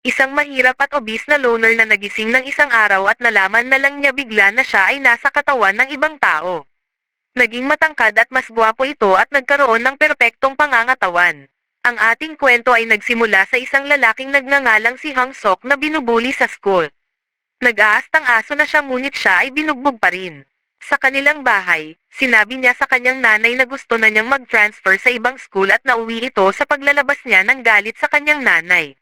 Isang mahirap at obese na loner na nagising ng isang araw at nalaman na lang niya bigla na siya ay nasa katawan ng ibang tao. Naging matangkad at mas gwapo ito at nagkaroon ng perpektong pangangatawan. Ang ating kwento ay nagsimula sa isang lalaking nagngangalang si Hang Sok na binubuli sa school. Nag-aastang aso na siya ngunit siya ay binugbog pa rin. Sa kanilang bahay, sinabi niya sa kanyang nanay na gusto na niyang mag-transfer sa ibang school at nauwi ito sa paglalabas niya ng galit sa kanyang nanay.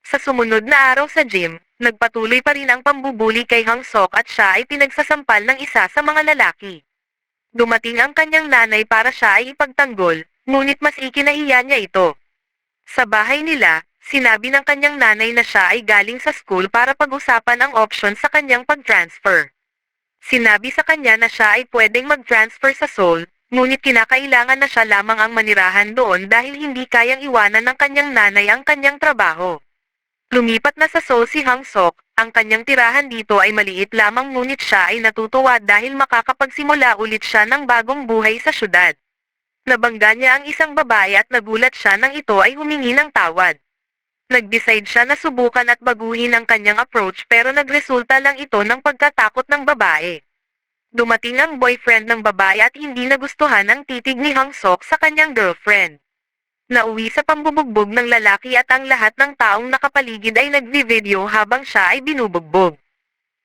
Sa sumunod na araw sa gym, nagpatuloy pa rin ang pambubuli kay Hang Sok at siya ay pinagsasampal ng isa sa mga lalaki. Dumating ang kanyang nanay para siya ay ipagtanggol, ngunit mas ikinahiya niya ito. Sa bahay nila, sinabi ng kanyang nanay na siya ay galing sa school para pag-usapan ang option sa kanyang pag-transfer. Sinabi sa kanya na siya ay pwedeng mag-transfer sa Seoul, ngunit kinakailangan na siya lamang ang manirahan doon dahil hindi kayang iwanan ng kanyang nanay ang kanyang trabaho. Lumipat na sa Seoul si Hang Sok, ang kanyang tirahan dito ay maliit lamang ngunit siya ay natutuwa dahil makakapagsimula ulit siya ng bagong buhay sa syudad. Nabangga niya ang isang babae at nagulat siya nang ito ay humingi ng tawad. Nag-decide siya na subukan at baguhin ang kanyang approach pero nagresulta lang ito ng pagkatakot ng babae. Dumating ang boyfriend ng babae at hindi nagustuhan ang titig ni Hang Sok sa kanyang girlfriend. Nauwi sa pambubugbog ng lalaki at ang lahat ng taong nakapaligid ay nagvi-video habang siya ay binubugbog.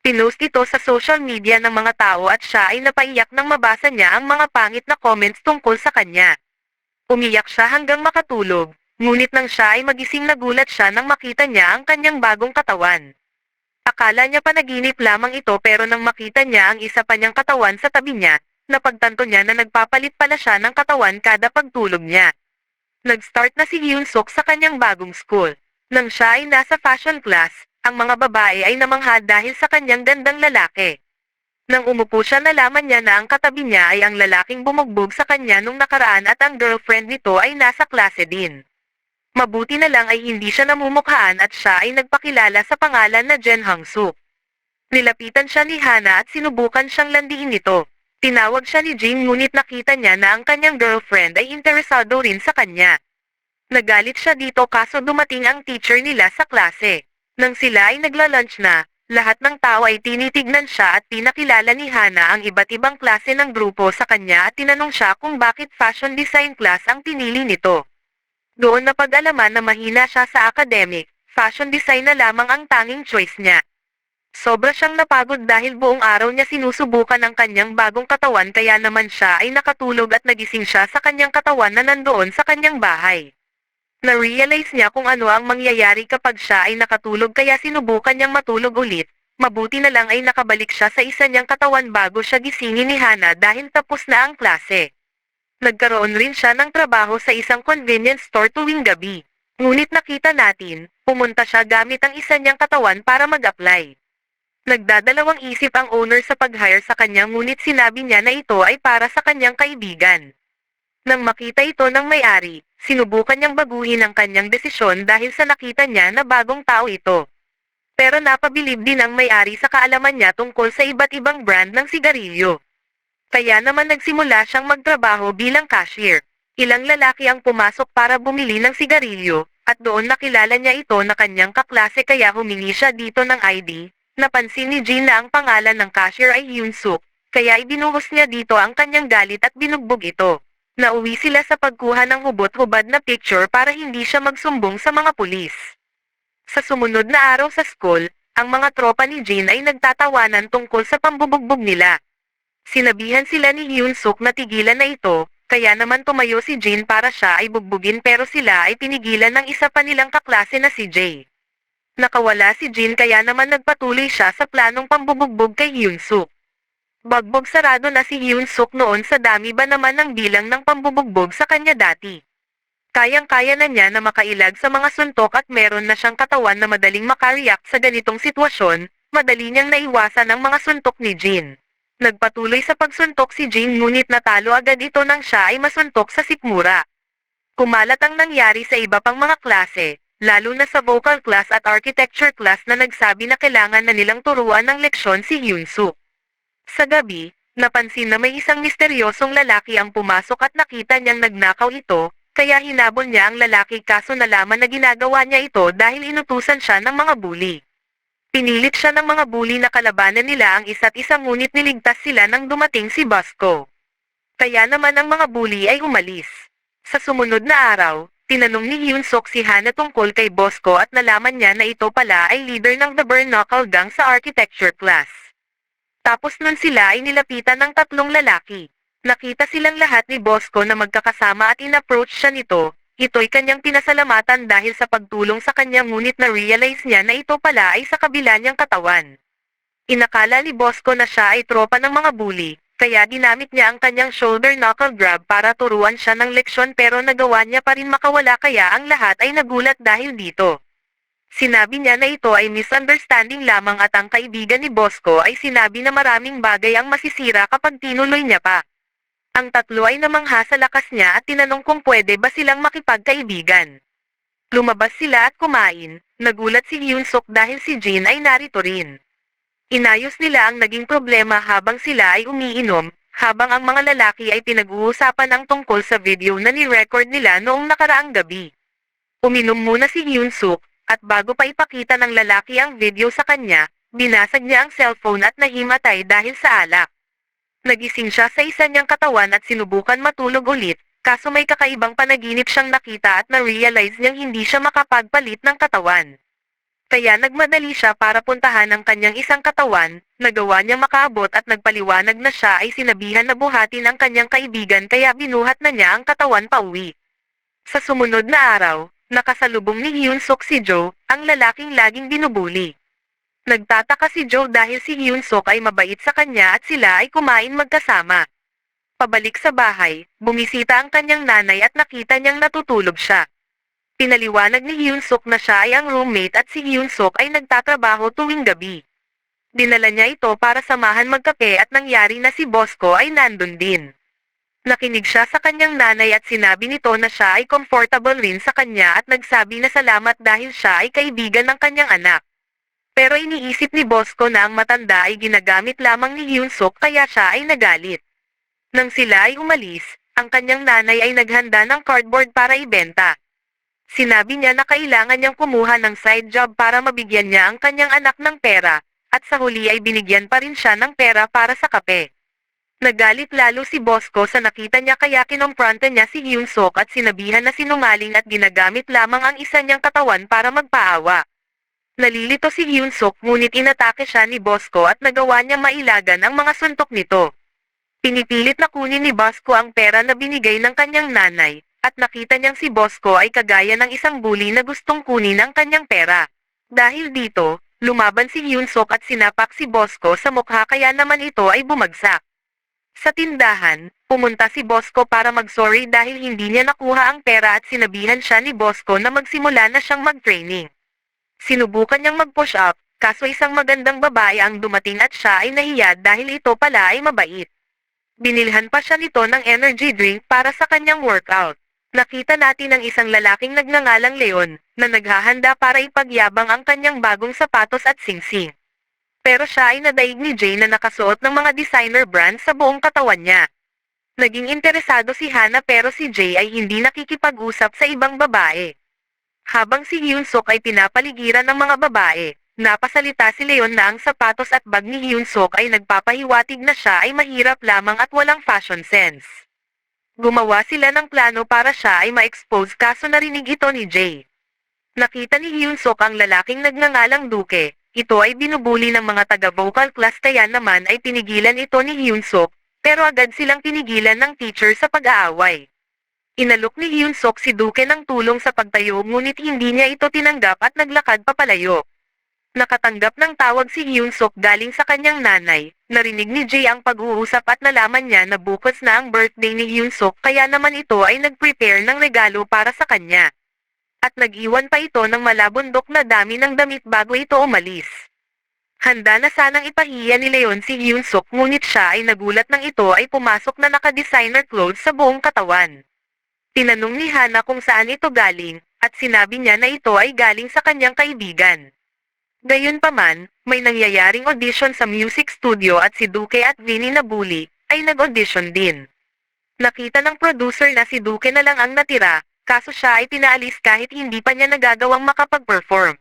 Pinost ito sa social media ng mga tao at siya ay napaiyak nang mabasa niya ang mga pangit na comments tungkol sa kanya. Umiyak siya hanggang makatulog, ngunit nang siya ay magising nagulat siya nang makita niya ang kanyang bagong katawan. Akala niya panaginip lamang ito pero nang makita niya ang isa pa niyang katawan sa tabi niya, napagtanto niya na nagpapalit pala siya ng katawan kada pagtulog niya. Nag-start na si Hyun Suk sa kanyang bagong school. Nang siya ay nasa fashion class, ang mga babae ay namangha dahil sa kanyang gandang lalaki. Nang umupo siya nalaman niya na ang katabi niya ay ang lalaking bumugbog sa kanya nung nakaraan at ang girlfriend nito ay nasa klase din. Mabuti na lang ay hindi siya namumukhaan at siya ay nagpakilala sa pangalan na Jen Hang Suk. Nilapitan siya ni Hana at sinubukan siyang landiin nito. Tinawag siya ni Jin ngunit nakita niya na ang kanyang girlfriend ay interesado rin sa kanya. Nagalit siya dito kaso dumating ang teacher nila sa klase. Nang sila ay nagla-lunch na, lahat ng tao ay tinitignan siya at pinakilala ni Hana ang iba't ibang klase ng grupo sa kanya at tinanong siya kung bakit fashion design class ang pinili nito. Doon napag-alaman na mahina siya sa academic, fashion design na lamang ang tanging choice niya. Sobra siyang napagod dahil buong araw niya sinusubukan ang kanyang bagong katawan kaya naman siya ay nakatulog at nagising siya sa kanyang katawan na nandoon sa kanyang bahay. Na-realize niya kung ano ang mangyayari kapag siya ay nakatulog kaya sinubukan niyang matulog ulit. Mabuti na lang ay nakabalik siya sa isa niyang katawan bago siya gisingin ni Hana dahil tapos na ang klase. Nagkaroon rin siya ng trabaho sa isang convenience store tuwing gabi. Ngunit nakita natin, pumunta siya gamit ang isa niyang katawan para mag-apply. Nagdadalawang isip ang owner sa pag-hire sa kanya ngunit sinabi niya na ito ay para sa kanyang kaibigan. Nang makita ito ng may-ari, sinubukan niyang baguhin ang kanyang desisyon dahil sa nakita niya na bagong tao ito. Pero napabilib din ang may-ari sa kaalaman niya tungkol sa iba't ibang brand ng sigarilyo. Kaya naman nagsimula siyang magtrabaho bilang cashier. Ilang lalaki ang pumasok para bumili ng sigarilyo, at doon nakilala niya ito na kanyang kaklase kaya humingi siya dito ng ID. Napansin ni Jin na ang pangalan ng cashier ay Hyun Suk, kaya ibinuhos niya dito ang kanyang galit at binugbog ito. Nauwi sila sa pagkuha ng hubot-hubad na picture para hindi siya magsumbong sa mga pulis. Sa sumunod na araw sa school, ang mga tropa ni Jin ay nagtatawanan tungkol sa pambubugbog nila. Sinabihan sila ni Hyun Suk na tigilan na ito, kaya naman tumayo si Jin para siya ay bugbugin pero sila ay pinigilan ng isa pa nilang kaklase na si Jae. Nakawala si Jin kaya naman nagpatuloy siya sa planong pambubugbog kay Hyun Suk. Bagbog sarado na si Hyun Suk noon sa dami ba naman ng bilang ng pambubugbog sa kanya dati. Kayang-kaya na niya na makailag sa mga suntok at meron na siyang katawan na madaling makareact sa ganitong sitwasyon, madali niyang naiwasan ang mga suntok ni Jin. Nagpatuloy sa pagsuntok si Jin ngunit natalo agad ito nang siya ay masuntok sa sikmura. Kumalat ang nangyari sa iba pang mga klase, lalo na sa vocal class at architecture class na nagsabi na kailangan na nilang turuan ng leksyon si Hyun Suk. Sa gabi, napansin na may isang misteryosong lalaki ang pumasok at nakita niyang nagnakaw ito, Kaya hinabol niya ang lalaki kaso nalaman na ginagawa niya ito dahil inutusan siya ng mga bully. Pinilit siya ng mga bully na kalabanan nila ang isa't isa ngunit niligtas sila nang dumating si Bosco. Kaya naman ang mga bully ay umalis. Sa sumunod na araw, tinanong ni Hyunsuk si Hana tungkol kay Bosco at nalaman niya na ito pala ay leader ng The Burn Knuckle Gang sa architecture class. Tapos nun sila ay nilapitan ng tatlong lalaki. Nakita silang lahat ni Bosco na magkakasama at in-approach siya nito. Ito'y kanyang pinasalamatan dahil sa pagtulong sa kanya ngunit na-realize niya na ito pala ay sa kabila niyang katawan. Inakala ni Bosco na siya ay tropa ng mga bully, kaya ginamit niya ang kanyang shoulder knuckle grab para turuan siya ng leksyon pero nagawa niya pa rin makawala kaya ang lahat ay nagulat dahil dito. Sinabi niya na ito ay misunderstanding lamang at ang kaibigan ni Bosco ay sinabi na maraming bagay ang masisira kapag tinuloy niya pa. Ang tatlo ay namangha sa lakas niya at tinanong kung pwede ba silang makipagkaibigan. Lumabas sila at kumain, nagulat si Hyunsuk dahil si Jin ay narito rin. Inayos nila ang naging problema habang sila ay umiinom, habang ang mga lalaki ay pinag-uusapan ang tungkol sa video na ni-record nila noong nakaraang gabi. Uminom muna si Hyunsuk, at bago pa ipakita ng lalaki ang video sa kanya, binasag niya ang cellphone at nahimatay dahil sa alak. Nagising siya sa isa niyang katawan at sinubukan matulog ulit, kaso may kakaibang panaginip siyang nakita at na-realize niyang hindi siya makapagpalit ng katawan. Kaya nagmadali siya para puntahan ang kanyang isang katawan, nagawa niyang makaabot at nagpaliwanag na siya ay sinabihan na buhatin ang kanyang kaibigan kaya binuhat na niya ang katawan pauwi. Sa sumunod na araw, nakasalubong ni Hyunsuk si Joe, ang lalaking laging binubuli. Nagtataka si Joe dahil si Hyunsuk ay mabait sa kanya at sila ay kumain magkasama. Pabalik sa bahay, bumisita ang kanyang nanay at nakita niyang natutulog siya. Pinaliwanag ni Hyunsuk na siya ay ang roommate at si Hyunsuk ay nagtatrabaho tuwing gabi. Dinala niya ito para samahan magkape at nangyari na si Bosco ay nandun din. Nakinig siya sa kanyang nanay at sinabi nito na siya ay comfortable rin sa kanya at nagsabi na salamat dahil siya ay kaibigan ng kanyang anak. Pero iniisip ni Bosco na ang matanda ay ginagamit lamang ni Hyunsuk kaya siya ay nagalit. Nang sila ay umalis, ang kanyang nanay ay naghanda ng cardboard para ibenta. Sinabi niya na kailangan niyang kumuha ng side job para mabigyan niya ang kanyang anak ng pera, at sa huli ay binigyan pa rin siya ng pera para sa kape. Nagalit lalo si Bosco sa nakita niya kaya kinompronta niya si Hyunsuk at sinabihan na sinungaling at ginagamit lamang ang isa niyang katawan para magpaawa. Nalilito si Hyunsuk ngunit inatake siya ni Bosco at nagawa niya mailagan ang mga suntok nito. Pinipilit na kunin ni Bosco ang pera na binigay ng kanyang nanay, at nakita niyang si Bosco ay kagaya ng isang bully na gustong kunin ang kanyang pera. Dahil dito, lumaban si Hyunsuk at sinapak si Bosco sa mukha kaya naman ito ay bumagsak. Sa tindahan, pumunta si Bosco para mag-sorry dahil hindi niya nakuha ang pera at sinabihan siya ni Bosco na magsimula na siyang mag-training. Sinubukan niyang mag-push up, kaso isang magandang babae ang dumating at siya ay nahiya dahil ito pala ay mabait. Binilhan pa siya nito ng energy drink para sa kanyang workout. Nakita natin ang isang lalaking nagngangalang Leon, na naghahanda para ipagyabang ang kanyang bagong sapatos at singsing. Pero siya ay nadaig ni Jay na nakasuot ng mga designer brand sa buong katawan niya. Naging interesado si Hana pero si Jay ay hindi nakikipag-usap sa ibang babae. Habang si Hyunsuk ay pinapaligiran ng mga babae, napasalita si Leon na ang sapatos at bag ni Hyunsuk ay nagpapahiwatig na siya ay mahirap lamang at walang fashion sense. Gumawa sila ng plano para siya ay ma-expose kaso narinig ito ni Jay. Nakita ni Hyunsuk ang lalaking nagngangalang Duke. Ito ay binubuli ng mga taga-vocal class kaya naman ay tinigilan ito ni Hyunsuk, pero agad silang tinigilan ng teacher sa pag-aaway. Inalok ni Hyunsuk si Duke ng tulong sa pagtayo ngunit hindi niya ito tinanggap at naglakad papalayo. Nakatanggap ng tawag si Hyunsuk galing sa kanyang nanay, narinig ni Jay ang pag-uusap at nalaman niya na bukas na ang birthday ni Hyunsuk kaya naman ito ay nag-prepare ng regalo para sa kanya. At nag-iwan pa ito ng malabundok na dami ng damit bago ito umalis. Handa na sanang ipahiya ni Leon si Hyunsuk ngunit siya ay nagulat nang ito ay pumasok na naka-designer clothes sa buong katawan. Tinanong ni Hana kung saan ito galing, at sinabi niya na ito ay galing sa kanyang kaibigan. Gayunpaman, may nangyayaring audition sa music studio at si Duke at Vinny na bully, ay nag-audition din. Nakita ng producer na si Duke na lang ang natira, kaso siya ay pinaalis kahit hindi pa niya nagagawang makapag-perform.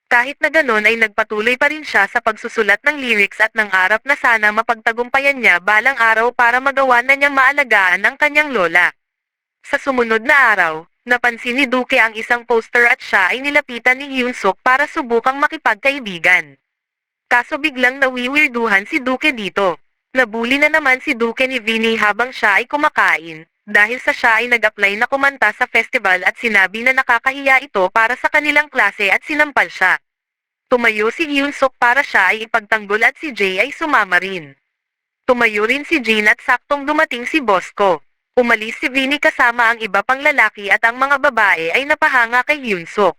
Kahit na ganon ay nagpatuloy pa rin siya sa pagsusulat ng lyrics at nangarap na sana mapagtagumpayan niya balang araw para magawa na niyang maalagaan ang kanyang lola. Sa sumunod na araw, napansin ni Duke ang isang poster at siya ay nilapitan ni Hyunsuk para subukang makipagkaibigan. Kaso biglang nawiwirduhan si Duke dito. Nabuli na naman si Duke ni Vinny habang siya ay kumakain, dahil sa siya ay nag-apply na kumanta sa festival at sinabi na nakakahiya ito para sa kanilang klase at sinampal siya. Tumayo si Hyunsuk para siya ay ipagtanggol at si Jay ay sumama rin. Tumayo rin si Jin at saktong dumating si Bosco. Umalis si Vinny kasama ang iba pang lalaki at ang mga babae ay napahanga kay Hyunsuk.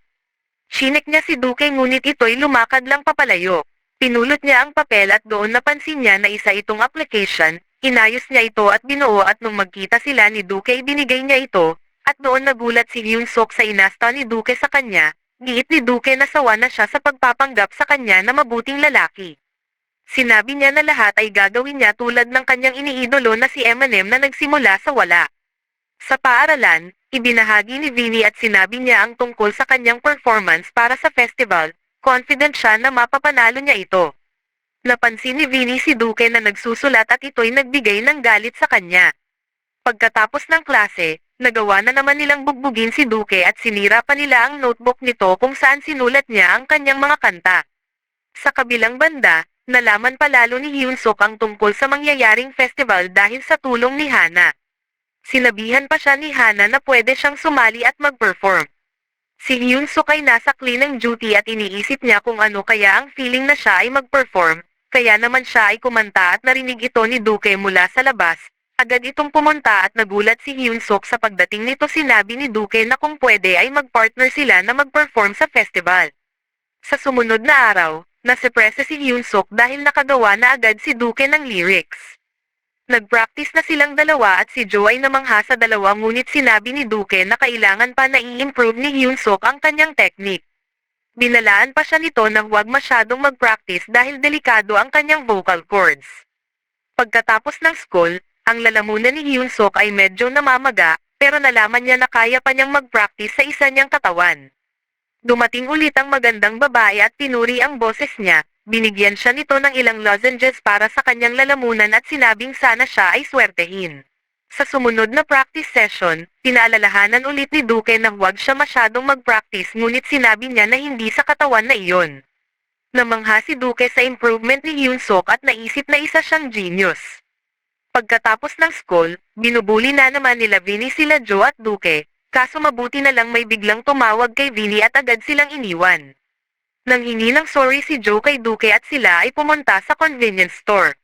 Chinek niya si Duke ngunit ito'y lumakad lang papalayo. Pinulot niya ang papel at doon napansin niya na isa itong application, inayos niya ito at binuo at nung magkita sila ni Duke ibinigay niya ito, at doon nagulat si Hyunsuk sa inasta ni Duke sa kanya, giit ni Duke na sawa na siya sa pagpapanggap sa kanya na mabuting lalaki. Sinabi niya na lahat ay gagawin niya tulad ng kanyang iniidolo na si Eminem na nagsimula sa wala. Sa paaralan, ibinahagi ni Vinny at sinabi niya ang tungkol sa kanyang performance para sa festival. Confident siya na mapapanalo niya ito. Napansin ni Vinny si Duke na nagsusulat at ito'y nagbigay ng galit sa kanya. Pagkatapos ng klase, nagawa na naman nilang bugbugin si Duke at sinira pa nila ang notebook nito kung saan sinulat niya ang kanyang mga kanta. Sa kabilang banda, nalaman palalo ni Hyunsuk ang tungkol sa mangyayaring festival dahil sa tulong ni Hana. Sinabihan pa siya ni Hana na pwede siyang sumali at mag-perform. Si Hyunsuk ay nasa clean ng duty at iniisip niya kung ano kaya ang feeling na siya ay mag-perform, kaya naman siya ay kumanta at narinig ito ni Duke mula sa labas. Agad itong pumunta at nagulat si Hyunsuk sa pagdating nito sinabi ni Duke na kung pwede ay mag-partner sila na mag-perform sa festival. Sa sumunod na araw, nasepresa si Hyunsuk dahil nakagawa na agad si Duke ng lyrics. Nag-practice na silang dalawa at si Joe ay namangha sa dalawa ngunit sinabi ni Duke na kailangan pa na i-improve ni Hyunsuk ang kanyang technique. Binalaan pa siya nito na huwag masyadong mag-practice dahil delikado ang kanyang vocal cords. Pagkatapos ng school, ang lalamunan ni Hyunsuk ay medyo namamaga, pero nalaman niya na kaya pa niyang mag-practice sa isa niyang katawan. Dumating ulit ang magandang babae at pinuri ang boses niya. Binigyan siya nito ng ilang lozenges para sa kanyang lalamunan at sinabing sana siya ay swertehin. Sa sumunod na practice session, pinaalalahanan ulit ni Duke na huwag siya masyadong mag-practice ngunit sinabi niya na hindi sa katawan na iyon. Namangha si Duke sa improvement ni Hyunsuk at naisip na isa siyang genius. Pagkatapos ng school, binubuli na naman nila Vinny sila Joe at Duke, kaso mabuti na lang may biglang tumawag kay Vinny at agad silang iniwan. Nanghingi ng sorry si Joe kay Duke at sila ay pumunta sa convenience store.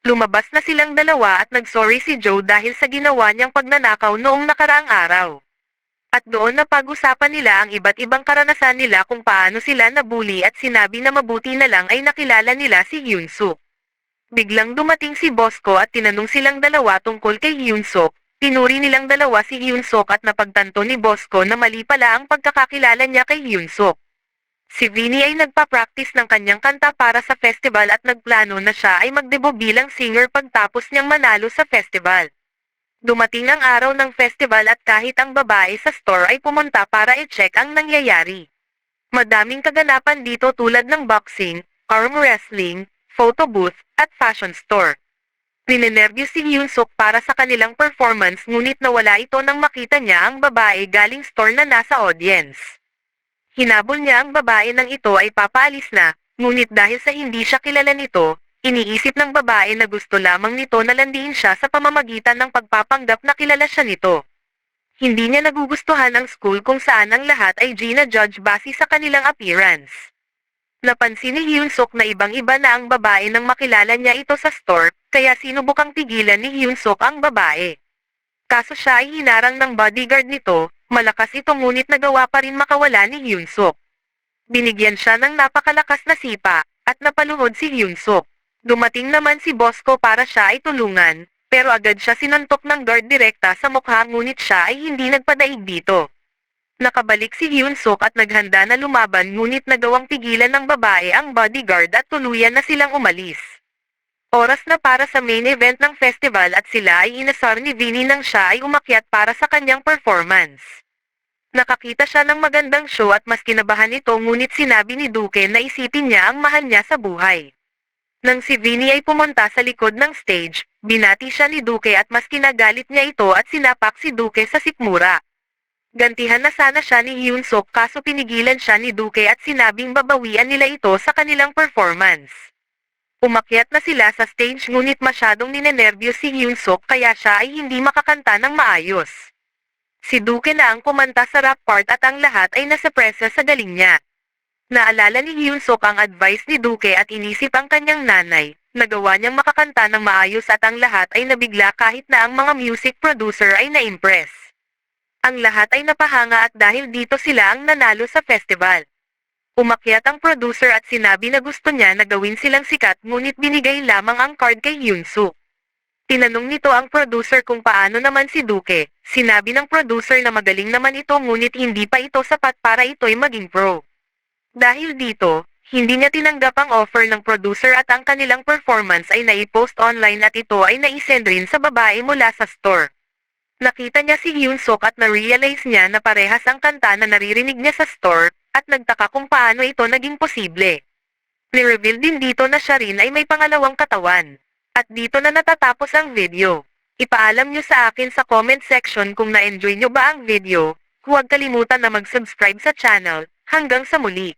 Lumabas na silang dalawa at nag-sorry si Joe dahil sa ginawa niyang pagnanakaw noong nakaraang araw. At doon na pag-usapan nila ang iba't ibang karanasan nila kung paano sila nabuli at sinabi na mabuti na lang ay nakilala nila si Hyunsuk. Biglang dumating si Bosco at tinanong silang dalawa tungkol kay Hyunsuk. Tinuri nilang dalawa si Hyunsuk at napagtanto ni Bosco na mali pala ang pagkakakilala niya kay Hyunsuk. Si Vinny ay nagpa-practice ng kanyang kanta para sa festival at nagplano na siya ay magdebut bilang singer pagtapos niyang manalo sa festival. Dumating ang araw ng festival at kahit ang babae sa store ay pumunta para i-check ang nangyayari. Madaming kaganapan dito tulad ng boxing, arm wrestling, photo booth, at fashion store. Ninenervyos si Hyunsuk para sa kanilang performance ngunit nawala ito nang makita niya ang babae galing store na nasa audience. Hinabol niya ang babae nang ito ay papaalis na, ngunit dahil sa hindi siya kilala nito, iniisip ng babae na gusto lamang nito na landiin siya sa pamamagitan ng pagpapanggap na kilala siya nito. Hindi niya nagugustuhan ang school kung saan ang lahat ay gina-judge base sa kanilang appearance. Napansin ni Hyunsuk na ibang-iba na ang babae nang makilala niya ito sa store, kaya sinubukang tigilan ni Hyunsuk ang babae. Kaso siya ay hinarang ng bodyguard nito. Malakas ito ngunit nagawa pa rin makawala ni Hyunsuk. Binigyan siya ng napakalakas na sipa, at napaluhod si Hyunsuk. Dumating naman si Bosco para siya ay tulungan, pero agad siya sinuntok ng guard direkta sa mukha ngunit siya ay hindi nagpadaig dito. Nakabalik si Hyunsuk at naghanda na lumaban ngunit nagawang pigilan ng babae ang bodyguard at tuluyan na silang umalis. Oras na para sa main event ng festival at sila ay inasar ni Vinny nang siya ay umakyat para sa kanyang performance. Nakakita siya ng magandang show at mas kinabahan ito ngunit sinabi ni Duque na isipin niya ang mahal niya sa buhay. Nang si Vinny ay pumunta sa likod ng stage, binati siya ni Duque at mas kinagalit niya ito at sinapak si Duque sa sikmura. Gantihan na sana siya ni Hyun Suk kaso pinigilan siya ni Duque at sinabing babawian nila ito sa kanilang performance. Umakyat na sila sa stage ngunit masyadong ninenerbiyos si Hyun Suk kaya siya ay hindi makakanta ng maayos. Si Duque na ang kumanta sa rap part at ang lahat ay nasepresa sa galing niya. Naalala ni Hyun Suk ang advice ni Duque at inisip ang kanyang nanay, nagawa niyang makakanta ng maayos at ang lahat ay nabigla kahit na ang mga music producer ay na-impress. Ang lahat ay napahanga at dahil dito sila ang nanalo sa festival. Umakyat ang producer at sinabi na gusto niya na gawin silang sikat ngunit binigay lamang ang card kay Hyun Suk. Tinanong nito ang producer kung paano naman si Duque, sinabi ng producer na magaling naman ito ngunit hindi pa ito sapat para ito'y maging pro. Dahil dito, hindi niya tinanggap ang offer ng producer at ang kanilang performance ay naipost online at ito ay naisend rin sa babae mula sa store. Nakita niya si Hyun Suk at na-realize niya na parehas ang kanta na naririnig niya sa store, at nagtaka kung paano ito naging posible. Ni-reveal din dito na siya rin ay may pangalawang katawan. At dito na natatapos ang video. Ipaalam niyo sa akin sa comment section kung na-enjoy niyo ba ang video, huwag kalimutan na mag-subscribe sa channel. Hanggang sa muli.